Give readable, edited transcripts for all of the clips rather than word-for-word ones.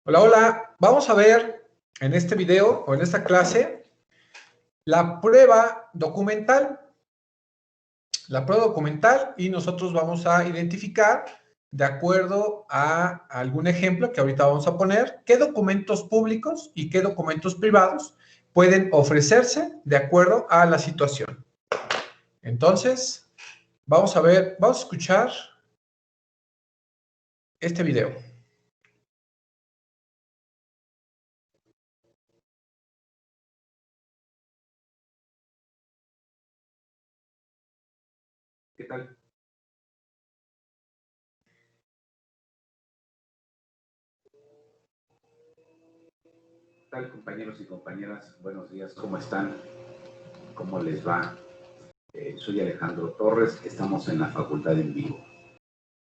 Hola, hola. Vamos a ver en este video o en esta clase la prueba documental. La prueba documental y nosotros vamos a identificar, de acuerdo a algún ejemplo que ahorita vamos a poner, qué documentos públicos y qué documentos privados pueden ofrecerse de acuerdo a la situación. Entonces, vamos a ver, vamos a escuchar este video. ¿Qué tal? ¿Qué tal, compañeros y compañeras? Buenos días, ¿cómo están? ¿Cómo les va? Soy Alejandro Torres, estamos en la Facultad en Vivo.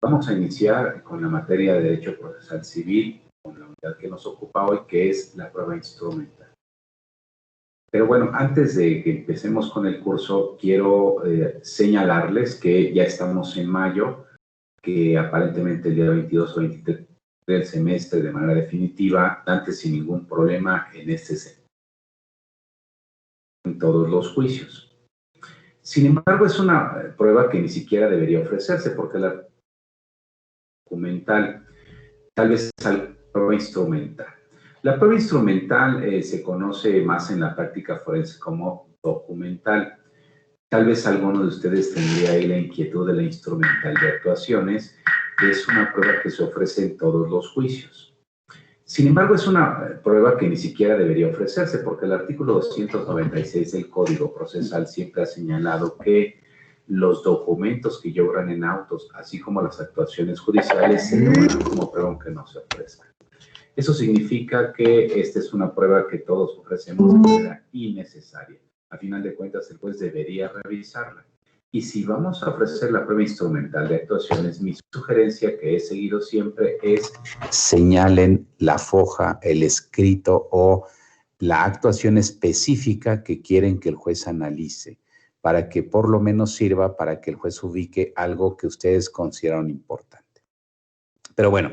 Vamos a iniciar con la materia de Derecho Procesal Civil, con la unidad que nos ocupa hoy, que es la prueba instrumental. Pero bueno, antes de que empecemos con el curso, quiero señalarles que ya estamos en mayo, que aparentemente el día 22 o 23 del semestre de manera definitiva, antes sin ningún problema en este semestre, en todos los juicios. Sin embargo, es una prueba que ni siquiera debería ofrecerse porque la documental, tal vez es la prueba instrumental. La prueba instrumental se conoce más en la práctica forense como documental. Tal vez alguno de ustedes tendría ahí la inquietud de la instrumental de actuaciones, que es una prueba que se ofrece en todos los juicios. Sin embargo, es una prueba que ni siquiera debería ofrecerse porque el artículo 296 del Código Procesal siempre ha señalado que los documentos que lloran en autos, así como las actuaciones judiciales, se toman como prueba aunque no se ofrezcan. Eso significa que esta es una prueba que todos ofrecemos de manera innecesaria. A final de cuentas, el juez debería revisarla. Y si vamos a ofrecer la prueba instrumental de actuaciones, mi sugerencia que he seguido siempre es señalen la foja, el escrito o la actuación específica que quieren que el juez analice, para que por lo menos sirva para que el juez ubique algo que ustedes consideran importante. Pero bueno,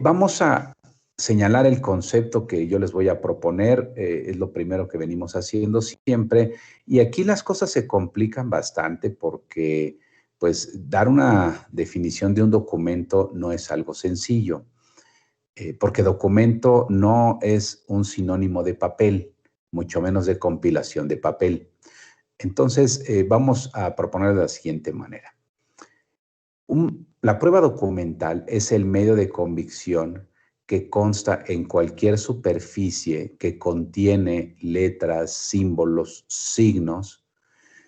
vamos a señalar el concepto que yo les voy a proponer, es lo primero que venimos haciendo siempre, y aquí las cosas se complican bastante porque, pues, dar una definición de un documento no es algo sencillo, porque documento no es un sinónimo de papel, mucho menos de compilación de papel. Entonces, vamos a proponer de la siguiente manera. La prueba documental es el medio de convicción que consta en cualquier superficie que contiene letras, símbolos, signos,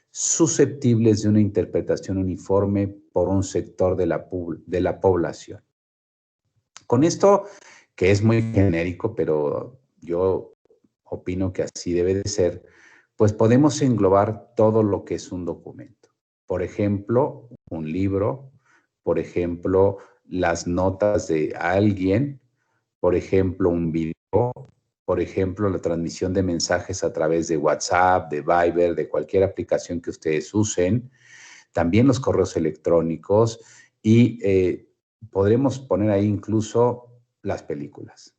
susceptibles de una interpretación uniforme por un sector de la población. Con esto, que es muy genérico, pero yo opino que así debe de ser, pues podemos englobar todo lo que es un documento. Por ejemplo, un libro, por ejemplo, las notas de alguien, por ejemplo, un video, por ejemplo, la transmisión de mensajes a través de WhatsApp, de Viber, de cualquier aplicación que ustedes usen, también los correos electrónicos y podremos poner ahí incluso las películas.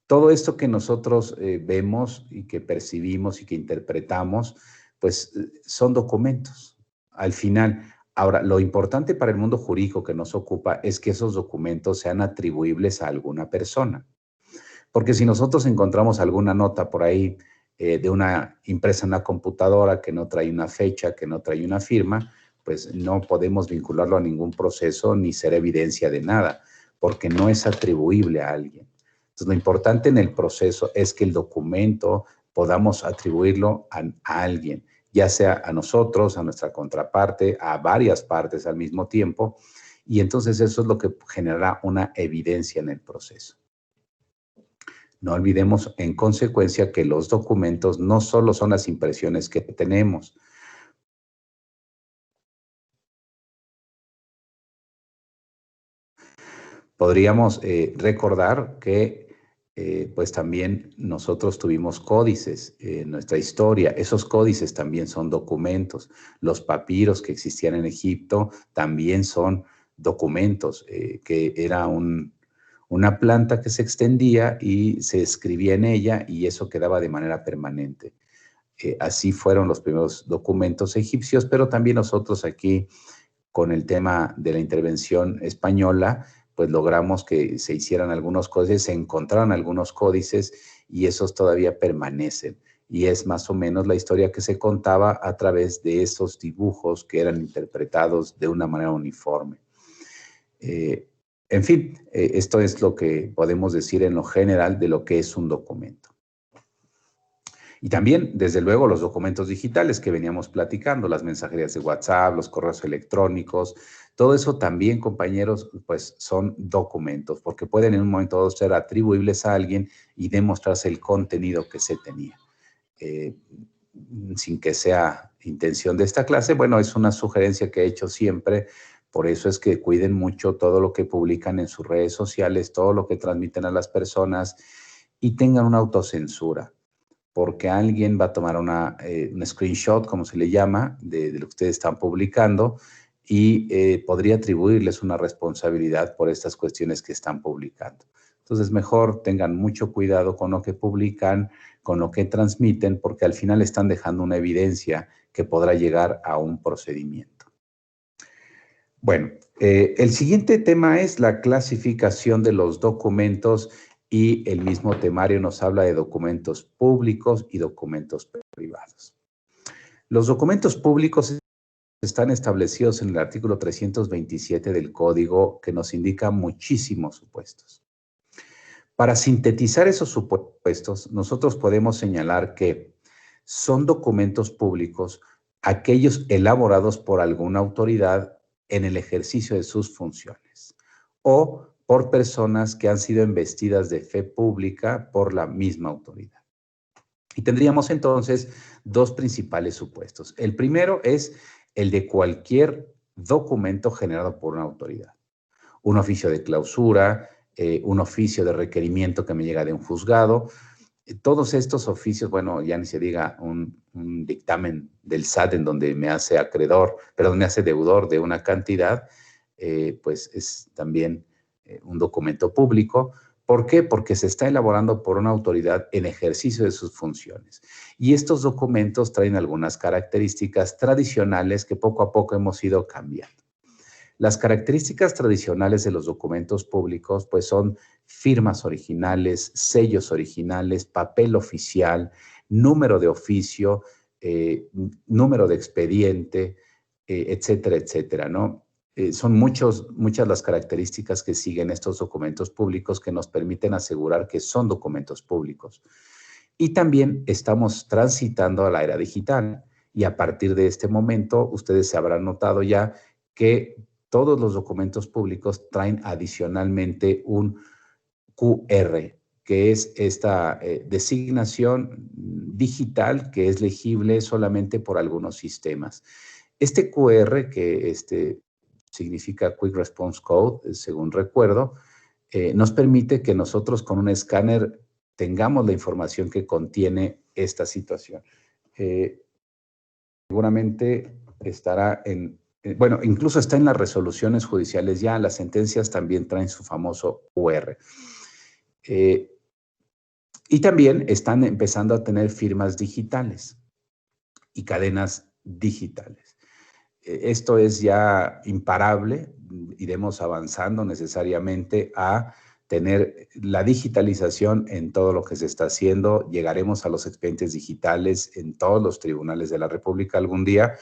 Todo esto que nosotros vemos y que percibimos y que interpretamos, pues son documentos. Al final, ahora, lo importante para el mundo jurídico que nos ocupa es que esos documentos sean atribuibles a alguna persona. Porque si nosotros encontramos alguna nota por ahí de una impresa en una computadora que no trae una fecha, que no trae una firma, pues no podemos vincularlo a ningún proceso ni ser evidencia de nada, porque no es atribuible a alguien. Entonces, lo importante en el proceso es que el documento podamos atribuirlo a alguien, ya sea a nosotros, a nuestra contraparte, a varias partes al mismo tiempo, y entonces eso es lo que generará una evidencia en el proceso. No olvidemos, en consecuencia, que los documentos no solo son las impresiones que tenemos. Podríamos recordar que pues también nosotros tuvimos códices en nuestra historia. Esos códices también son documentos. Los papiros que existían en Egipto también son documentos, que era una planta que se extendía y se escribía en ella y eso quedaba de manera permanente. Así fueron los primeros documentos egipcios, pero también nosotros aquí, con el tema de la intervención española, pues logramos que se hicieran algunos códices, se encontraron algunos códices y esos todavía permanecen. Y es más o menos la historia que se contaba a través de esos dibujos que eran interpretados de una manera uniforme. En fin, esto es lo que podemos decir en lo general de lo que es un documento. Y también, desde luego, los documentos digitales que veníamos platicando, las mensajerías de WhatsApp, los correos electrónicos, todo eso también, compañeros, pues son documentos, porque pueden en un momento dado ser atribuibles a alguien y demostrarse el contenido que se tenía. Sin que sea intención de esta clase, bueno, es una sugerencia que he hecho siempre, por eso es que cuiden mucho todo lo que publican en sus redes sociales, todo lo que transmiten a las personas y tengan una autocensura, porque alguien va a tomar un screenshot, como se le llama, de lo que ustedes están publicando y podría atribuirles una responsabilidad por estas cuestiones que están publicando. Entonces, mejor tengan mucho cuidado con lo que publican, con lo que transmiten, porque al final están dejando una evidencia que podrá llegar a un procedimiento. Bueno, el siguiente tema es la clasificación de los documentos y el mismo temario nos habla de documentos públicos y documentos privados. Los documentos públicos están establecidos en el artículo 327 del Código, que nos indica muchísimos supuestos. Para sintetizar esos supuestos, nosotros podemos señalar que son documentos públicos aquellos elaborados por alguna autoridad en el ejercicio de sus funciones o por personas que han sido investidas de fe pública por la misma autoridad. Y tendríamos entonces dos principales supuestos. El primero es el de cualquier documento generado por una autoridad. Un oficio de clausura, un oficio de requerimiento que me llega de un juzgado. Todos estos oficios, bueno, ya ni se diga un dictamen del SAT en donde me hace acreedor, perdón, me hace deudor de una cantidad, pues es también un documento público. ¿Por qué? Porque se está elaborando por una autoridad en ejercicio de sus funciones. Y estos documentos traen algunas características tradicionales que poco a poco hemos ido cambiando. Las características tradicionales de los documentos públicos, pues son firmas originales, sellos originales, papel oficial, número de oficio, número de expediente, etcétera, etcétera, ¿no? Son muchas las características que siguen estos documentos públicos que nos permiten asegurar que son documentos públicos. Y también estamos transitando a la era digital y a partir de este momento ustedes se habrán notado ya que todos los documentos públicos traen adicionalmente un QR, que es esta designación digital que es legible solamente por algunos sistemas. Este QR, que significa Quick Response Code, según recuerdo, nos permite que nosotros con un escáner tengamos la información que contiene esta situación. Seguramente estará bueno, incluso está en las resoluciones judiciales ya, las sentencias también traen su famoso QR. Y también están empezando a tener firmas digitales y cadenas digitales. Esto es ya imparable, iremos avanzando necesariamente a tener la digitalización en todo lo que se está haciendo, llegaremos a los expedientes digitales en todos los tribunales de la República algún día,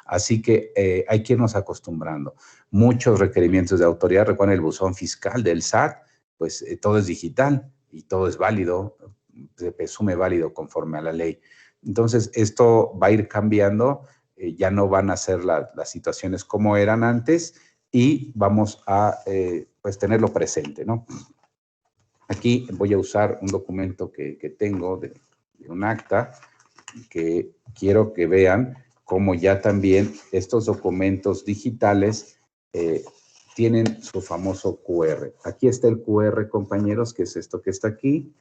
así que hay que irnos acostumbrando. Muchos requerimientos de autoridad, recuerden el buzón fiscal del SAT, pues todo es digital y todo es válido, se presume válido conforme a la ley. Entonces, esto va a ir cambiando, ya no van a ser las situaciones como eran antes y vamos a pues tenerlo presente, ¿no? Aquí voy a usar un documento que tengo de un acta que quiero que vean cómo ya también estos documentos digitales tienen su famoso QR. Aquí está el QR, compañeros, que es esto que está aquí.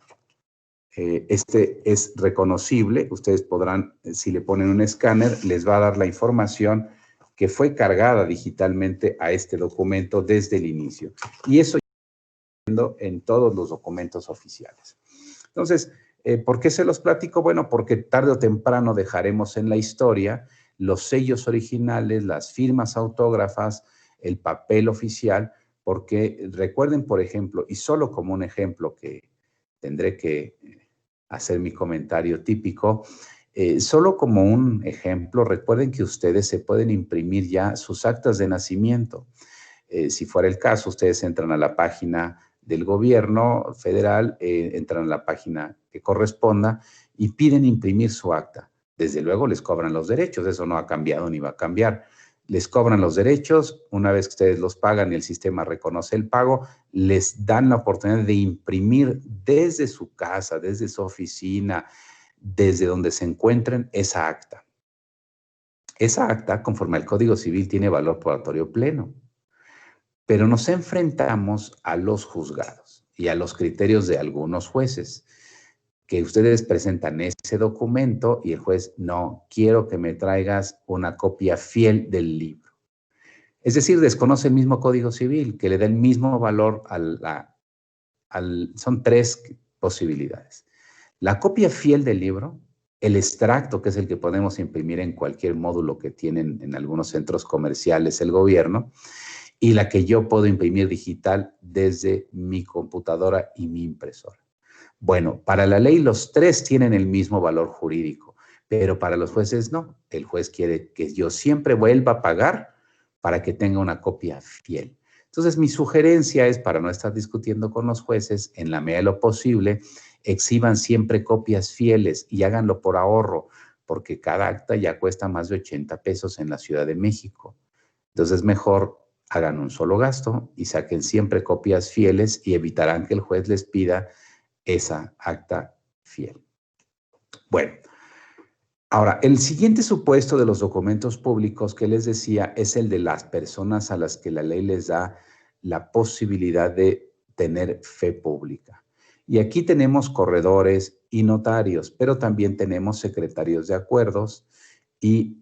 Este es reconocible. Ustedes podrán, si le ponen un escáner, les va a dar la información que fue cargada digitalmente a este documento desde el inicio. Y eso en todos los documentos oficiales. Entonces, ¿por qué se los platico? Bueno, porque tarde o temprano dejaremos en la historia los sellos originales, las firmas autógrafas, el papel oficial, porque recuerden, por ejemplo, y solo como un ejemplo que tendré que hacer mi comentario típico, solo como un ejemplo, recuerden que ustedes se pueden imprimir ya sus actas de nacimiento. Si fuera el caso, ustedes entran a la página del gobierno federal, entran a la página que corresponda y piden imprimir su acta. Desde luego les cobran los derechos, eso no ha cambiado ni va a cambiar. Les cobran los derechos, una vez que ustedes los pagan y el sistema reconoce el pago, les dan la oportunidad de imprimir desde su casa, desde su oficina, desde donde se encuentren esa acta. Esa acta, conforme al Código Civil, tiene valor probatorio pleno. Pero nos enfrentamos a los juzgados y a los criterios de algunos jueces, que ustedes presentan ese documento y el juez, no, quiero que me traigas una copia fiel del libro. Es decir, desconoce el mismo Código Civil, que le da el mismo valor son tres posibilidades. La copia fiel del libro, el extracto, que es el que podemos imprimir en cualquier módulo que tienen en algunos centros comerciales el gobierno, y la que yo puedo imprimir digital desde mi computadora y mi impresora. Bueno, para la ley los tres tienen el mismo valor jurídico, pero para los jueces no. El juez quiere que yo siempre vuelva a pagar para que tenga una copia fiel. Entonces, mi sugerencia es, para no estar discutiendo con los jueces, en la medida de lo posible, exhiban siempre copias fieles y háganlo por ahorro, porque cada acta ya cuesta más de 80 pesos en la Ciudad de México. Entonces, mejor hagan un solo gasto y saquen siempre copias fieles y evitarán que el juez les pida esa acta fiel. Bueno, ahora, el siguiente supuesto de los documentos públicos que les decía es el de las personas a las que la ley les da la posibilidad de tener fe pública. Y aquí tenemos corredores y notarios, pero también tenemos secretarios de acuerdos y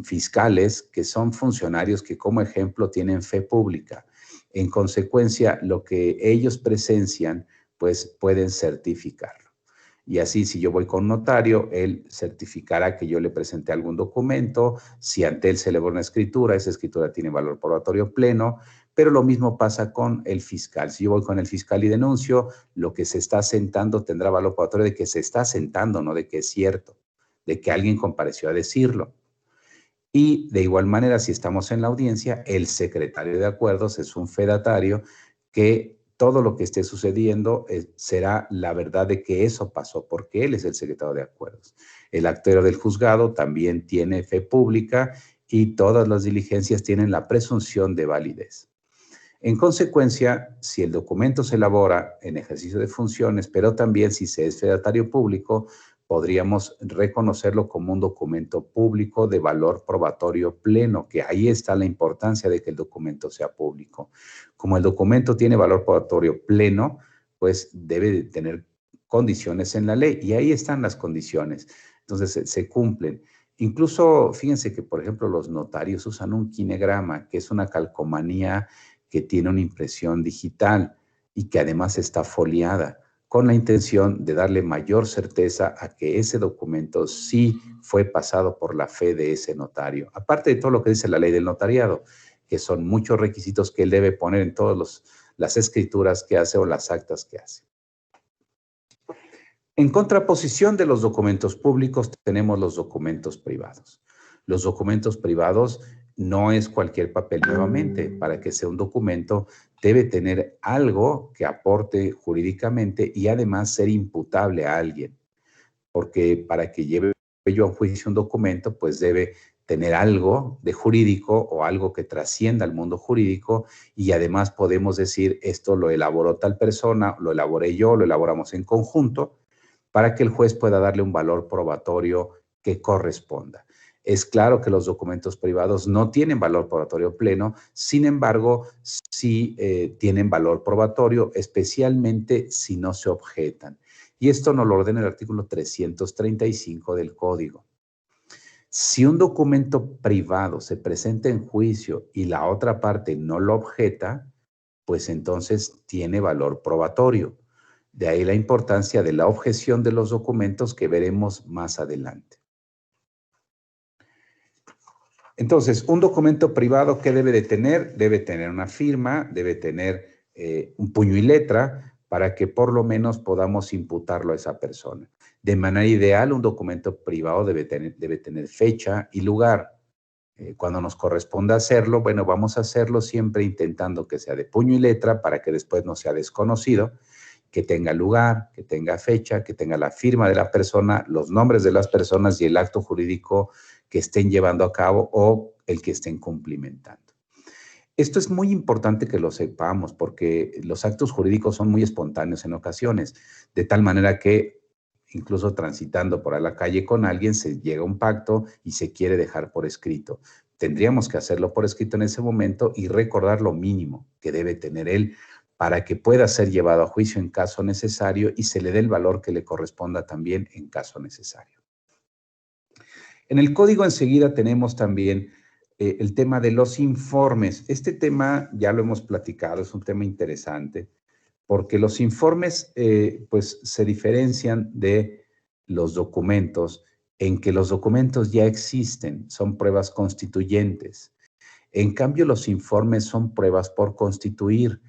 fiscales, que son funcionarios que, como ejemplo, tienen fe pública. En consecuencia, lo que ellos presencian, pues pueden certificarlo. Y así, si yo voy con un notario, él certificará que yo le presenté algún documento. Si ante él se elevó una escritura, esa escritura tiene valor probatorio pleno. Pero lo mismo pasa con el fiscal. Si yo voy con el fiscal y denuncio, lo que se está asentando tendrá valor probatorio de que se está asentando, no de que es cierto, de que alguien compareció a decirlo. Y de igual manera, si estamos en la audiencia, el secretario de acuerdos es un fedatario que todo lo que esté sucediendo será la verdad de que eso pasó, porque él es el secretario de acuerdos. El actuario del juzgado también tiene fe pública y todas las diligencias tienen la presunción de validez. En consecuencia, si el documento se elabora en ejercicio de funciones, pero también si se es fedatario público, podríamos reconocerlo como un documento público de valor probatorio pleno, que ahí está la importancia de que el documento sea público. Como el documento tiene valor probatorio pleno, pues debe de tener condiciones en la ley, y ahí están las condiciones. Entonces, se cumplen. Incluso, fíjense que, por ejemplo, los notarios usan un kinegrama, que es una calcomanía que tiene una impresión digital y que además está foliada, con la intención de darle mayor certeza a que ese documento sí fue pasado por la fe de ese notario. Aparte de todo lo que dice la ley del notariado, que son muchos requisitos que él debe poner en todas las escrituras que hace o las actas que hace. En contraposición de los documentos públicos, tenemos los documentos privados. Los documentos privados no es cualquier papel nuevamente. Para que sea un documento, debe tener algo que aporte jurídicamente y además ser imputable a alguien. Porque para que lleve yo a juicio un documento, pues debe tener algo de jurídico o algo que trascienda al mundo jurídico, y además podemos decir, esto lo elaboró tal persona, lo elaboré yo, lo elaboramos en conjunto, para que el juez pueda darle un valor probatorio que corresponda. Es claro que los documentos privados no tienen valor probatorio pleno, sin embargo, sí tienen valor probatorio, especialmente si no se objetan. Y esto nos lo ordena el artículo 335 del Código. Si un documento privado se presenta en juicio y la otra parte no lo objeta, pues entonces tiene valor probatorio. De ahí la importancia de la objeción de los documentos que veremos más adelante. Entonces, un documento privado, ¿qué debe de tener? Debe tener una firma, debe tener un puño y letra para que por lo menos podamos imputarlo a esa persona. De manera ideal, un documento privado debe tener fecha y lugar. Cuando nos corresponda hacerlo, bueno, vamos a hacerlo siempre intentando que sea de puño y letra para que después no sea desconocido, que tenga lugar, que tenga fecha, que tenga la firma de la persona, los nombres de las personas y el acto jurídico que estén llevando a cabo o el que estén cumplimentando. Esto es muy importante que lo sepamos porque los actos jurídicos son muy espontáneos en ocasiones, de tal manera que incluso transitando por la calle con alguien se llega a un pacto y se quiere dejar por escrito. Tendríamos que hacerlo por escrito en ese momento y recordar lo mínimo que debe tener él para que pueda ser llevado a juicio en caso necesario y se le dé el valor que le corresponda también en caso necesario. En el código enseguida tenemos también el tema de los informes. Este tema ya lo hemos platicado, es un tema interesante, porque los informes pues se diferencian de los documentos en que los documentos ya existen, son pruebas constituyentes. En cambio, los informes son pruebas por constituir.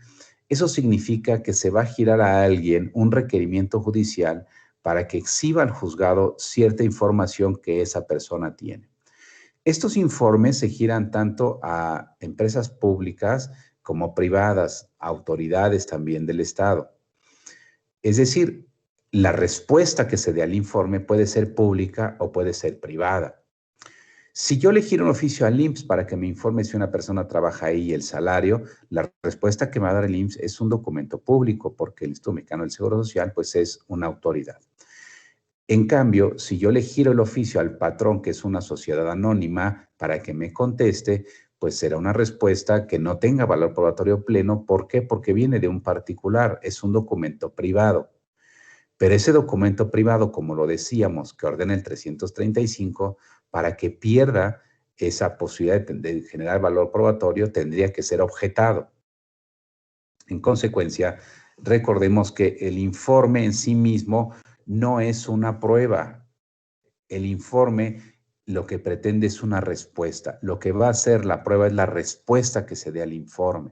Eso significa que se va a girar a alguien un requerimiento judicial para que exhiba al juzgado cierta información que esa persona tiene. Estos informes se giran tanto a empresas públicas como privadas, autoridades también del Estado. Es decir, la respuesta que se dé al informe puede ser pública o puede ser privada. Si yo le giro un oficio al IMSS para que me informe si una persona trabaja ahí y el salario, la respuesta que me va a dar el IMSS es un documento público porque el Instituto Mexicano del Seguro Social pues es una autoridad. En cambio, si yo le giro el oficio al patrón, que es una sociedad anónima, para que me conteste, pues será una respuesta que no tenga valor probatorio pleno. ¿Por qué? Porque viene de un particular, es un documento privado. Pero ese documento privado, como lo decíamos, que ordena el 335, para que pierda esa posibilidad de generar valor probatorio, tendría que ser objetado. En consecuencia, recordemos que el informe en sí mismo no es una prueba. El informe lo que pretende es una respuesta. Lo que va a hacer la prueba es la respuesta que se dé al informe.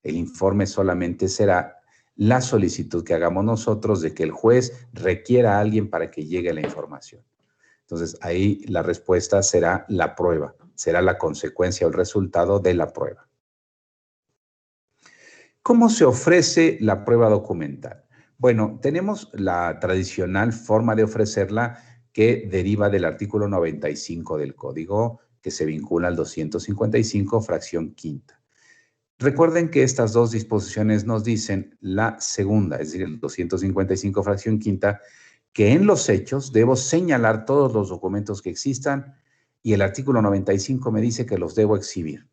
El informe solamente será la solicitud que hagamos nosotros de que el juez requiera a alguien para que llegue la información. Entonces, ahí la respuesta será la prueba, será la consecuencia o el resultado de la prueba. ¿Cómo se ofrece la prueba documental? Bueno, tenemos la tradicional forma de ofrecerla que deriva del artículo 95 del Código, que se vincula al 255, fracción quinta. Recuerden que estas dos disposiciones nos dicen la segunda, es decir, el 255, fracción quinta, que en los hechos debo señalar todos los documentos que existan y el artículo 95 me dice que los debo exhibir.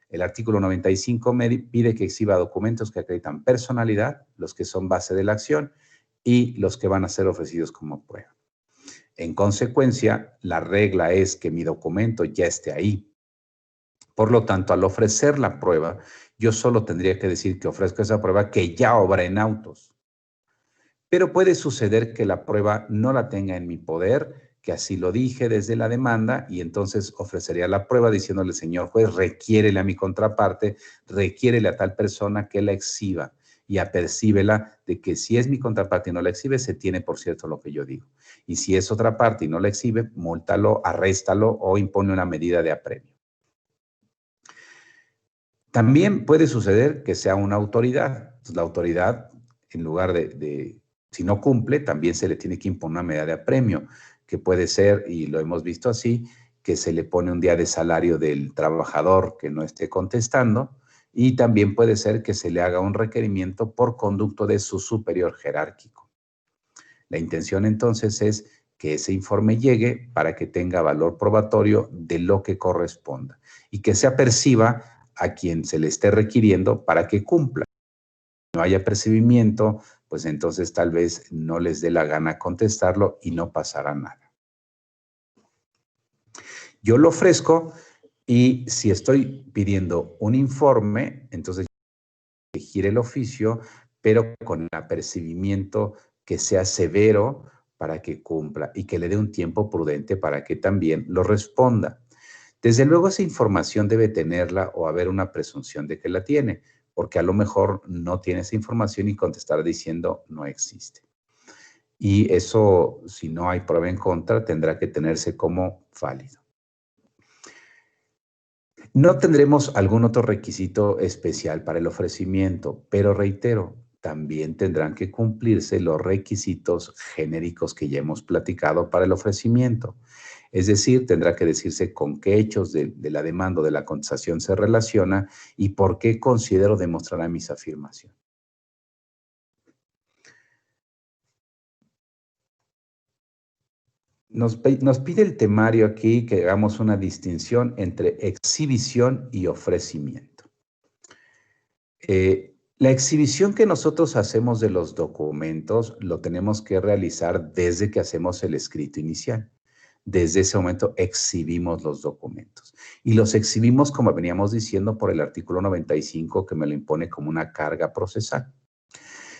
El artículo 95 me pide que exhiba documentos que acreditan personalidad, los que son base de la acción y los que van a ser ofrecidos como prueba. En consecuencia, la regla es que mi documento ya esté ahí. Por lo tanto, al ofrecer la prueba, yo solo tendría que decir que ofrezco esa prueba que ya obra en autos. Pero puede suceder que la prueba no la tenga en mi poder, que así lo dije desde la demanda y entonces ofrecería la prueba diciéndole, señor juez, requiérele a mi contraparte, requiérele a tal persona que la exhiba y apercíbela de que si es mi contraparte y no la exhibe, se tiene por cierto lo que yo digo. Y si es otra parte y no la exhibe, múltalo, arréstalo o impone una medida de apremio. También puede suceder que sea una autoridad. Entonces, la autoridad, en lugar si no cumple, también se le tiene que imponer una medida de apremio, que puede ser, y lo hemos visto así, que se le pone un día de salario del trabajador que no esté contestando, y también puede ser que se le haga un requerimiento por conducto de su superior jerárquico. La intención entonces es que ese informe llegue para que tenga valor probatorio de lo que corresponda y que se aperciba a quien se le esté requiriendo para que cumpla. Si no haya apercibimiento, pues entonces tal vez no les dé la gana contestarlo y no pasará nada. Yo lo ofrezco y si estoy pidiendo un informe, entonces gire el oficio, pero con el apercibimiento que sea severo para que cumpla y que le dé un tiempo prudente para que también lo responda. Desde luego esa información debe tenerla o haber una presunción de que la tiene, porque a lo mejor no tiene esa información y contestar diciendo no existe. Y eso, si no hay prueba en contra, tendrá que tenerse como válido. No tendremos algún otro requisito especial para el ofrecimiento, pero reitero, también tendrán que cumplirse los requisitos genéricos que ya hemos platicado para el ofrecimiento. Es decir, tendrá que decirse con qué hechos de la demanda o de la contestación se relaciona y por qué considero demostrará mis afirmaciones. Nos pide el temario aquí que hagamos una distinción entre exhibición y ofrecimiento. La exhibición que nosotros hacemos de los documentos lo tenemos que realizar desde que hacemos el escrito inicial. Desde ese momento exhibimos los documentos. Y los exhibimos, como veníamos diciendo, por el artículo 95 que me lo impone como una carga procesal.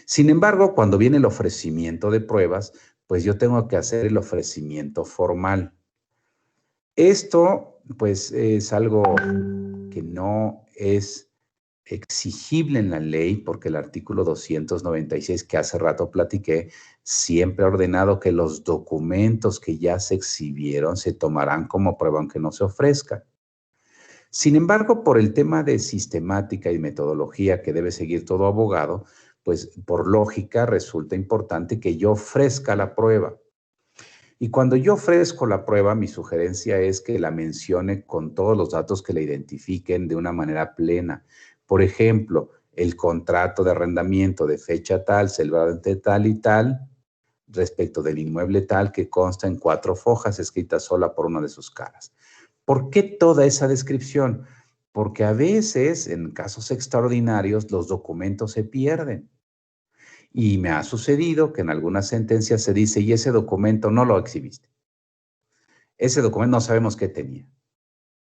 Sin embargo, cuando viene el ofrecimiento de pruebas, pues yo tengo que hacer el ofrecimiento formal. Esto, pues, es algo que no es exigible en la ley porque el artículo 296 que hace rato platiqué siempre ha ordenado que los documentos que ya se exhibieron se tomarán como prueba aunque no se ofrezcan. Sin embargo, por el tema de sistemática y metodología que debe seguir todo abogado, pues por lógica resulta importante que yo ofrezca la prueba. Y cuando yo ofrezco la prueba, mi sugerencia es que la mencione con todos los datos que la identifiquen de una manera plena. Por ejemplo, el contrato de arrendamiento de fecha tal, celebrado entre tal y tal, respecto del inmueble tal que consta en 4 fojas escritas sola por una de sus caras. ¿Por qué toda esa descripción? Porque a veces, en casos extraordinarios, los documentos se pierden. Y me ha sucedido que en algunas sentencias se dice, y ese documento no lo exhibiste. Ese documento no sabemos qué tenía.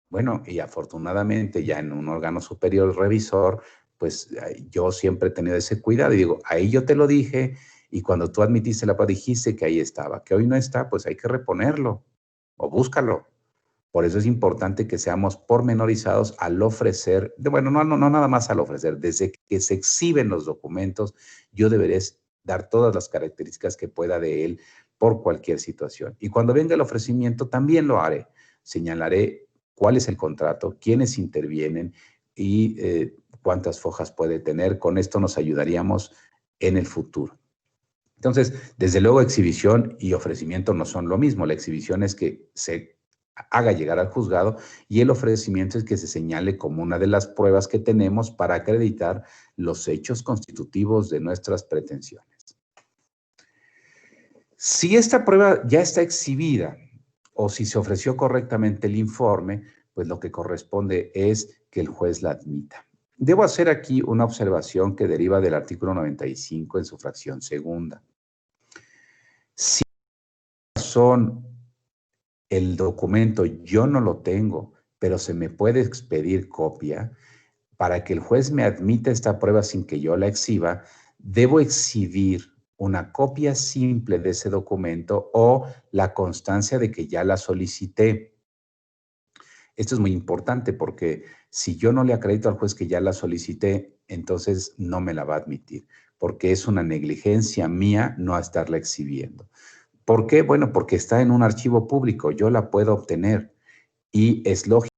Bueno, y afortunadamente ya en un órgano superior revisor, pues yo siempre he tenido ese cuidado y digo, ahí yo te lo dije y cuando tú admitiste la prueba dijiste que ahí estaba, que hoy no está, pues hay que reponerlo o búscalo. Por eso es importante que seamos pormenorizados al ofrecer, bueno, no nada más al ofrecer, desde que se exhiben los documentos, yo deberé dar todas las características que pueda de él por cualquier situación. Y cuando venga el ofrecimiento también lo haré, señalaré cuál es el contrato, quiénes intervienen y cuántas fojas puede tener. Con esto nos ayudaríamos en el futuro. Entonces, desde luego, exhibición y ofrecimiento no son lo mismo. La exhibición es que se haga llegar al juzgado y el ofrecimiento es que se señale como una de las pruebas que tenemos para acreditar los hechos constitutivos de nuestras pretensiones. Si esta prueba ya está exhibida o si se ofreció correctamente el informe, pues lo que corresponde es que el juez la admita. Debo hacer aquí una observación que deriva del artículo 95 en su fracción segunda. Si son el documento yo no lo tengo, pero se me puede expedir copia, para que el juez me admita esta prueba sin que yo la exhiba, debo exhibir una copia simple de ese documento o la constancia de que ya la solicité. Esto es muy importante porque si yo no le acredito al juez que ya la solicité, entonces no me la va a admitir, porque es una negligencia mía no estarla exhibiendo. ¿Por qué? Bueno, porque está en un archivo público, yo la puedo obtener y es lógico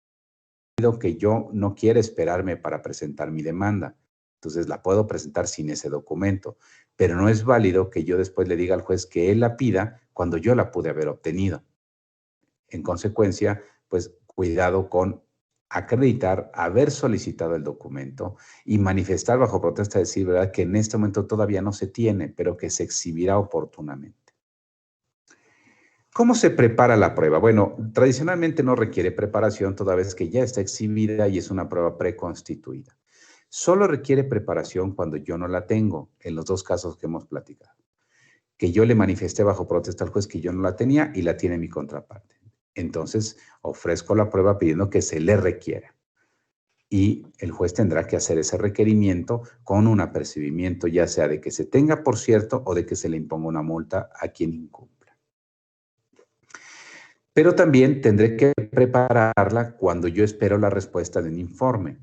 que yo no quiera esperarme para presentar mi demanda. Entonces la puedo presentar sin ese documento, pero no es válido que yo después le diga al juez que él la pida cuando yo la pude haber obtenido. En consecuencia, pues cuidado con acreditar haber solicitado el documento y manifestar bajo protesta, decir, ¿verdad?, que en este momento todavía no se tiene, pero que se exhibirá oportunamente. ¿Cómo se prepara la prueba? Bueno, tradicionalmente no requiere preparación toda vez que ya está exhibida y es una prueba preconstituida. Solo requiere preparación cuando yo no la tengo, en los dos casos que hemos platicado. Que yo le manifesté bajo protesta al juez que yo no la tenía y la tiene mi contraparte. Entonces, ofrezco la prueba pidiendo que se le requiera. y el juez tendrá que hacer ese requerimiento con un apercibimiento, ya sea de que se tenga por cierto o de que se le imponga una multa a quien incumpla. Pero también tendré que prepararla cuando yo espero la respuesta de un informe.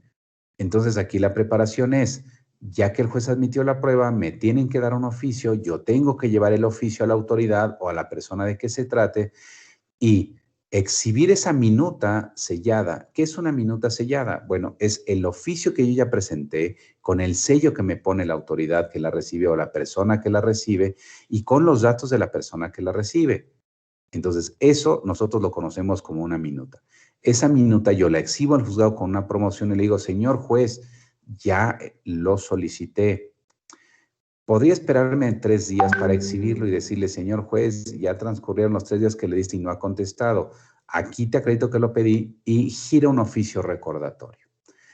Entonces aquí la preparación es, ya que el juez admitió la prueba, me tienen que dar un oficio, yo tengo que llevar el oficio a la autoridad o a la persona de que se trate y exhibir esa minuta sellada. ¿Qué es una minuta sellada? Bueno, es el oficio que yo ya presenté con el sello que me pone la autoridad que la recibe o la persona que la recibe y con los datos de la persona que la recibe. Entonces, eso nosotros lo conocemos como una minuta. Esa minuta yo la exhibo al juzgado con una promoción y le digo, señor juez, ya lo solicité. Podría esperarme en 3 días para exhibirlo y decirle, señor juez, ya transcurrieron los 3 días que le diste y no ha contestado. Aquí te acredito que lo pedí y gira un oficio recordatorio.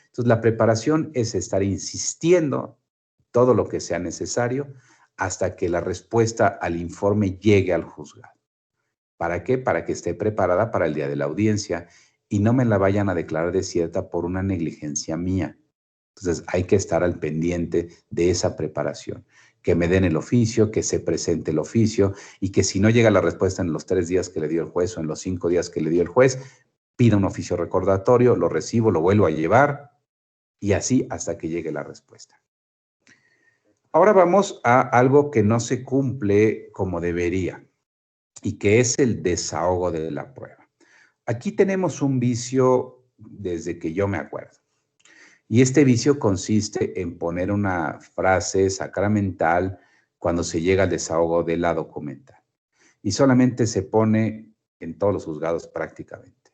Entonces, la preparación es estar insistiendo todo lo que sea necesario hasta que la respuesta al informe llegue al juzgado. ¿Para qué? Para que esté preparada para el día de la audiencia y no me la vayan a declarar desierta por una negligencia mía. Entonces, hay que estar al pendiente de esa preparación. Que me den el oficio, que se presente el oficio y que si no llega la respuesta en los 3 días que le dio el juez o en los 5 días que le dio el juez, pida un oficio recordatorio, lo recibo, lo vuelvo a llevar y así hasta que llegue la respuesta. Ahora vamos a algo que no se cumple como debería y que es el desahogo de la prueba. Aquí tenemos un vicio desde que yo me acuerdo. Y este vicio consiste en poner una frase sacramental cuando se llega al desahogo de la documental. Y solamente se pone en todos los juzgados prácticamente.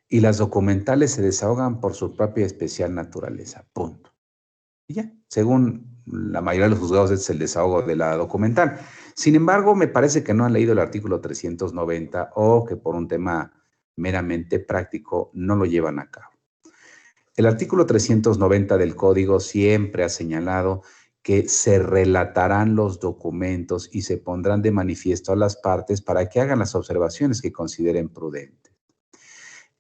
Y las documentales se desahogan por su propia especial naturaleza. Punto. Y ya, según la mayoría de los juzgados es el desahogo de la documental. Sin embargo, me parece que no han leído el artículo 390 o que por un tema meramente práctico no lo llevan a cabo. El artículo 390 del Código siempre ha señalado que se relatarán los documentos y se pondrán de manifiesto a las partes para que hagan las observaciones que consideren prudentes.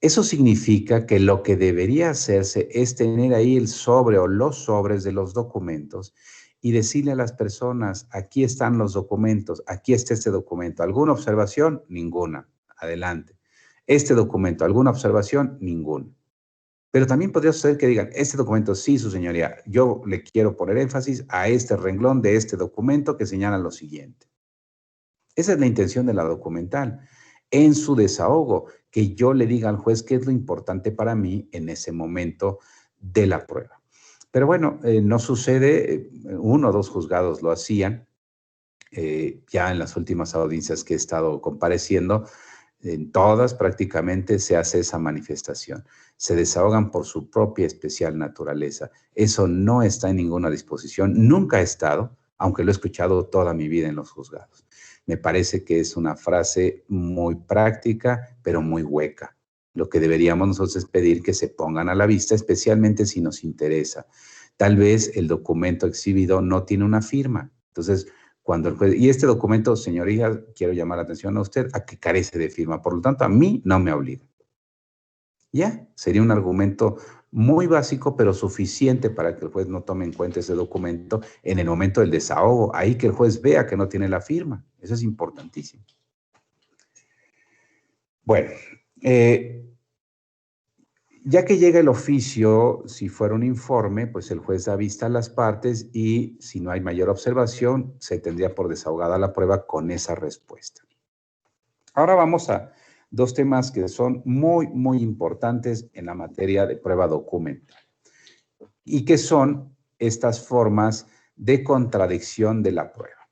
Eso significa que lo que debería hacerse es tener ahí el sobre o los sobres de los documentos y decirle a las personas, aquí están los documentos, aquí está este documento. ¿Alguna observación? Ninguna. Adelante. Este documento, ¿alguna observación? Ninguna. Pero también podría suceder que digan, este documento, sí, su señoría, yo le quiero poner énfasis a este renglón de este documento que señala lo siguiente. Esa es la intención de la documental. En su desahogo, que yo le diga al juez qué es lo importante para mí en ese momento de la prueba. Pero bueno, no sucede, 1 o 2 juzgados lo hacían, ya en las últimas audiencias que he estado compareciendo, en todas prácticamente se hace esa manifestación. Se desahogan por su propia especial naturaleza. Eso no está en ninguna disposición, nunca ha estado, aunque lo he escuchado toda mi vida en los juzgados. Me parece que es una frase muy práctica, pero muy hueca. Lo que deberíamos nosotros es pedir que se pongan a la vista, especialmente si nos interesa. Tal vez el documento exhibido no tiene una firma. Entonces, cuando el juez, y este documento, señoría, quiero llamar la atención a usted, a que carece de firma. Por lo tanto, a mí no me obliga. Ya, sería un argumento muy básico, pero suficiente para que el juez no tome en cuenta ese documento en el momento del desahogo. Ahí que el juez vea que no tiene la firma. Eso es importantísimo. Bueno, ya que llega el oficio, si fuera un informe, pues el juez da vista a las partes y si no hay mayor observación, se tendría por desahogada la prueba con esa respuesta. Ahora vamos a 2 temas que son muy, muy importantes en la materia de prueba documental y que son estas formas de contradicción de la prueba.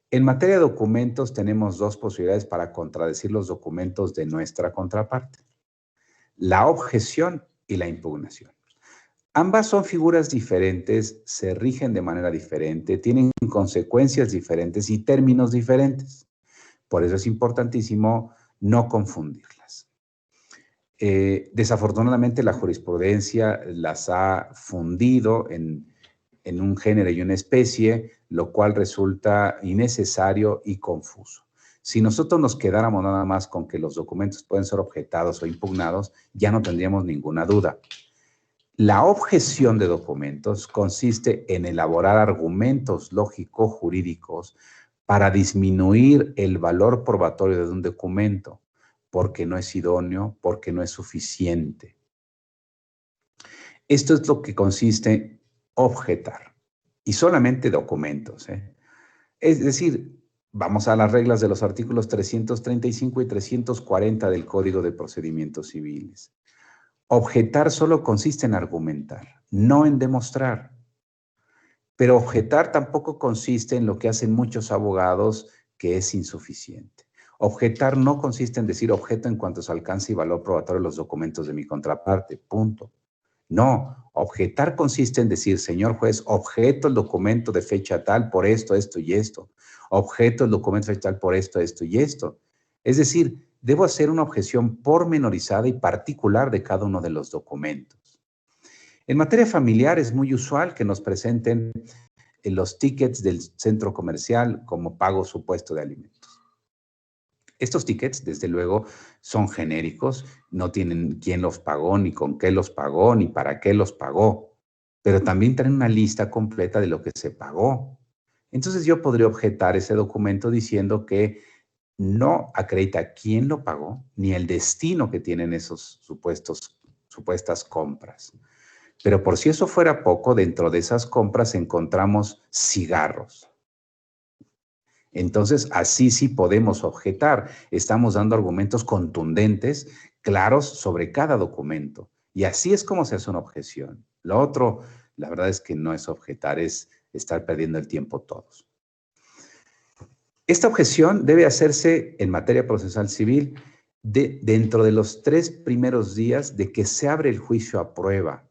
En materia de documentos tenemos 2 posibilidades para contradecir los documentos de nuestra contraparte: la objeción y la impugnación. Ambas son figuras diferentes, se rigen de manera diferente, tienen consecuencias diferentes y términos diferentes. Por eso es importantísimo no confundirlas. Desafortunadamente la jurisprudencia las ha fundido en un género y una especie, lo cual resulta innecesario y confuso. Si nosotros nos quedáramos nada más con que los documentos pueden ser objetados o impugnados, ya no tendríamos ninguna duda. La objeción de documentos consiste en elaborar argumentos lógico-jurídicos para disminuir el valor probatorio de un documento, porque no es idóneo, porque no es suficiente. Esto es lo que consiste objetar, y solamente documentos, ¿eh? Es decir, vamos a las reglas de los artículos 335 y 340 del Código de Procedimientos Civiles. Objetar solo consiste en argumentar, no en demostrar. Pero objetar tampoco consiste en lo que hacen muchos abogados, que es insuficiente. Objetar no consiste en decir objeto en cuanto a su alcance y valor probatorio de los documentos de mi contraparte, punto. No, objetar consiste en decir, señor juez, objeto el documento de fecha tal por esto, esto y esto. Objeto el documento de fecha tal por esto, esto y esto. Es decir, debo hacer una objeción pormenorizada y particular de cada uno de los documentos. En materia familiar es muy usual que nos presenten los tickets del centro comercial como pago supuesto de alimentos. Estos tickets, desde luego, son genéricos, no tienen quién los pagó, ni con qué los pagó, ni para qué los pagó, pero también traen una lista completa de lo que se pagó. Entonces yo podría objetar ese documento diciendo que no acredita quién lo pagó, ni el destino que tienen esos supuestas compras. Pero por si eso fuera poco, dentro de esas compras encontramos cigarros. Entonces, así sí podemos objetar. Estamos dando argumentos contundentes, claros sobre cada documento. Y así es como se hace una objeción. Lo otro, la verdad es que no es objetar, es estar perdiendo el tiempo todos. Esta objeción debe hacerse en materia procesal civil dentro de los 3 primeros días de que se abre el juicio a prueba.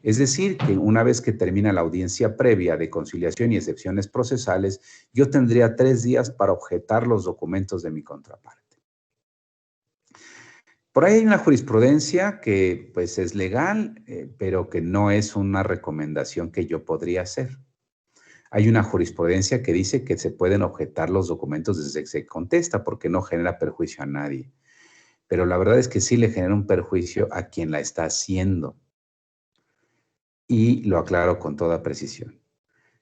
Es decir, que una vez que termina la audiencia previa de conciliación y excepciones procesales, yo tendría 3 días para objetar los documentos de mi contraparte. Por ahí hay una jurisprudencia que pues es legal, pero que no es una recomendación que yo podría hacer. Hay una jurisprudencia que dice que se pueden objetar los documentos desde que se contesta porque no genera perjuicio a nadie. Pero la verdad es que sí le genera un perjuicio a quien la está haciendo. Y lo aclaro con toda precisión.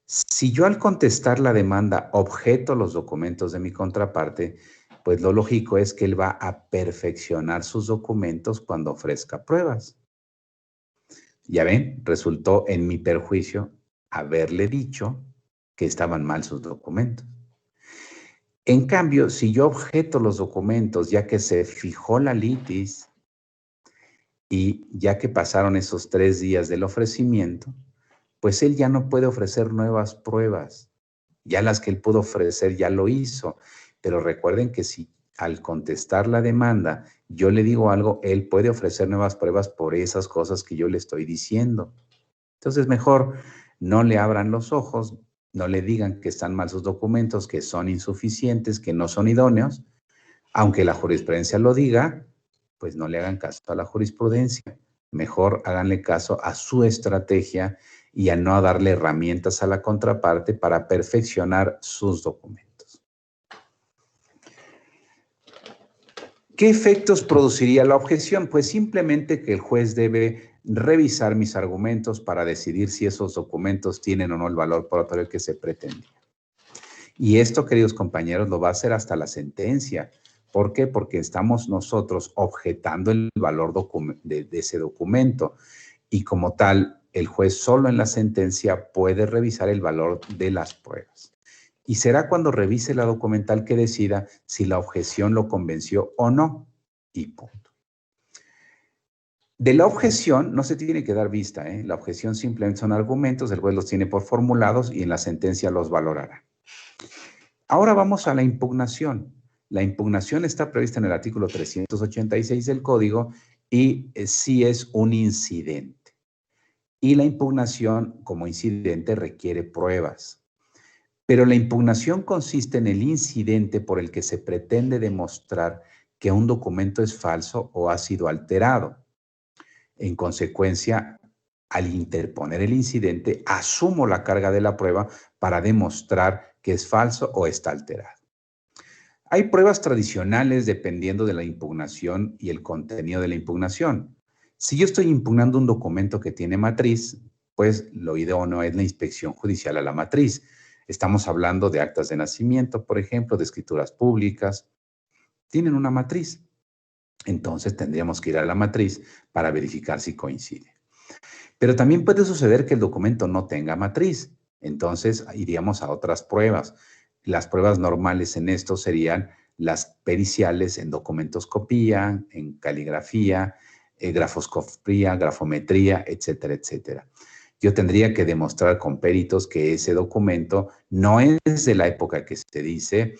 Si yo al contestar la demanda objeto los documentos de mi contraparte, pues lo lógico es que él va a perfeccionar sus documentos cuando ofrezca pruebas. Ya ven, resultó en mi perjuicio haberle dicho que estaban mal sus documentos. En cambio, si yo objeto los documentos ya que se fijó la litis y ya que pasaron esos 3 días del ofrecimiento, pues él ya no puede ofrecer nuevas pruebas. Ya las que él pudo ofrecer ya lo hizo. Pero recuerden que si al contestar la demanda yo le digo algo, él puede ofrecer nuevas pruebas por esas cosas que yo le estoy diciendo. Entonces mejor no le abran los ojos, no le digan que están mal sus documentos, que son insuficientes, que no son idóneos. Aunque la jurisprudencia lo diga, pues no le hagan caso a la jurisprudencia. Mejor háganle caso a su estrategia y a no darle herramientas a la contraparte para perfeccionar sus documentos. ¿Qué efectos produciría la objeción? Pues simplemente que el juez debe revisar mis argumentos para decidir si esos documentos tienen o no el valor probatorio que se pretendía. Y esto, queridos compañeros, lo va a hacer hasta la sentencia. ¿Por qué? Porque estamos nosotros objetando el valor de ese documento y como tal, el juez solo en la sentencia puede revisar el valor de las pruebas. Y será cuando revise la documental que decida si la objeción lo convenció o no. Y punto. De la objeción no se tiene que dar vista, ¿eh? La objeción simplemente son argumentos, el juez los tiene por formulados y en la sentencia los valorará. Ahora vamos a la impugnación. La impugnación está prevista en el artículo 386 del Código y sí es un incidente. Y la impugnación como incidente requiere pruebas. Pero la impugnación consiste en el incidente por el que se pretende demostrar que un documento es falso o ha sido alterado. En consecuencia, al interponer el incidente, asumo la carga de la prueba para demostrar que es falso o está alterado. Hay pruebas tradicionales dependiendo de la impugnación y el contenido de la impugnación. Si yo estoy impugnando un documento que tiene matriz, pues lo idóneo es la inspección judicial a la matriz. Estamos hablando de actas de nacimiento, por ejemplo, de escrituras públicas. Tienen una matriz. Entonces tendríamos que ir a la matriz para verificar si coincide. Pero también puede suceder que el documento no tenga matriz. Entonces iríamos a otras pruebas. Las pruebas normales en esto serían las periciales en documentoscopía, en caligrafía, grafoscopía, grafometría, etcétera, etcétera. Yo tendría que demostrar con peritos que ese documento no es de la época que se dice.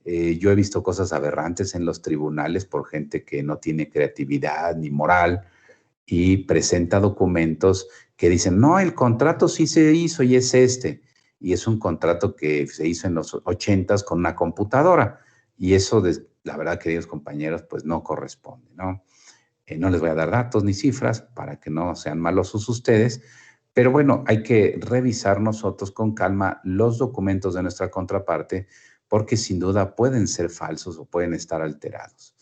Yo he visto cosas aberrantes en los tribunales por gente que no tiene creatividad ni moral y presenta documentos que dicen, no, el contrato sí se hizo y es este. Y es un contrato que se hizo en los 80s con una computadora. Y eso, la verdad, queridos compañeros, pues no corresponde, ¿no? No les voy a dar datos ni cifras para que no sean malosos ustedes, pero bueno, hay que revisar nosotros con calma los documentos de nuestra contraparte porque sin duda pueden ser falsos o pueden estar alterados.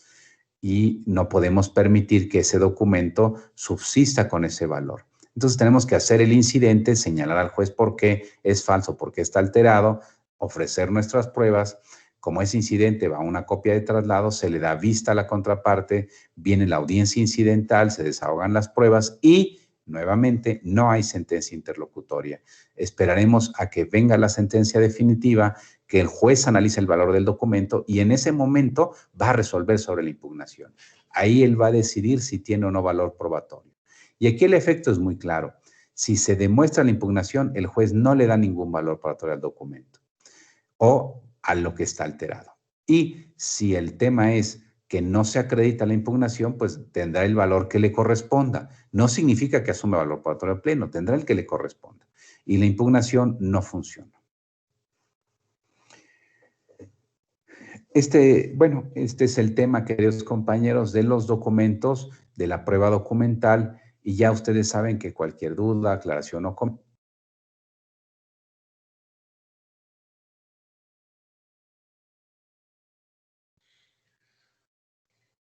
Y no podemos permitir que ese documento subsista con ese valor. Entonces tenemos que hacer el incidente, señalar al juez por qué es falso, por qué está alterado, ofrecer nuestras pruebas. Como ese incidente va a una copia de traslado, se le da vista a la contraparte, viene la audiencia incidental, se desahogan las pruebas y nuevamente no hay sentencia interlocutoria. Esperaremos a que venga la sentencia definitiva, que el juez analice el valor del documento y en ese momento va a resolver sobre la impugnación. Ahí él va a decidir si tiene o no valor probatorio. Y aquí el efecto es muy claro. Si se demuestra la impugnación, el juez no le da ningún valor probatorio al documento o a lo que está alterado. Y si el tema es que no se acredita la impugnación, pues tendrá el valor que le corresponda. No significa que asume valor probatorio pleno, tendrá el que le corresponda. Y la impugnación no funciona. Bueno, este es el tema, queridos compañeros, de los documentos, de la prueba documental, y ya ustedes saben que cualquier duda, aclaración o comentario.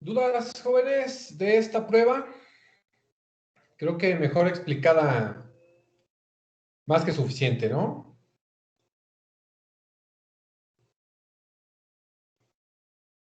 ¿Dudas, jóvenes, de esta prueba? Creo que mejor explicada, más que suficiente, ¿no?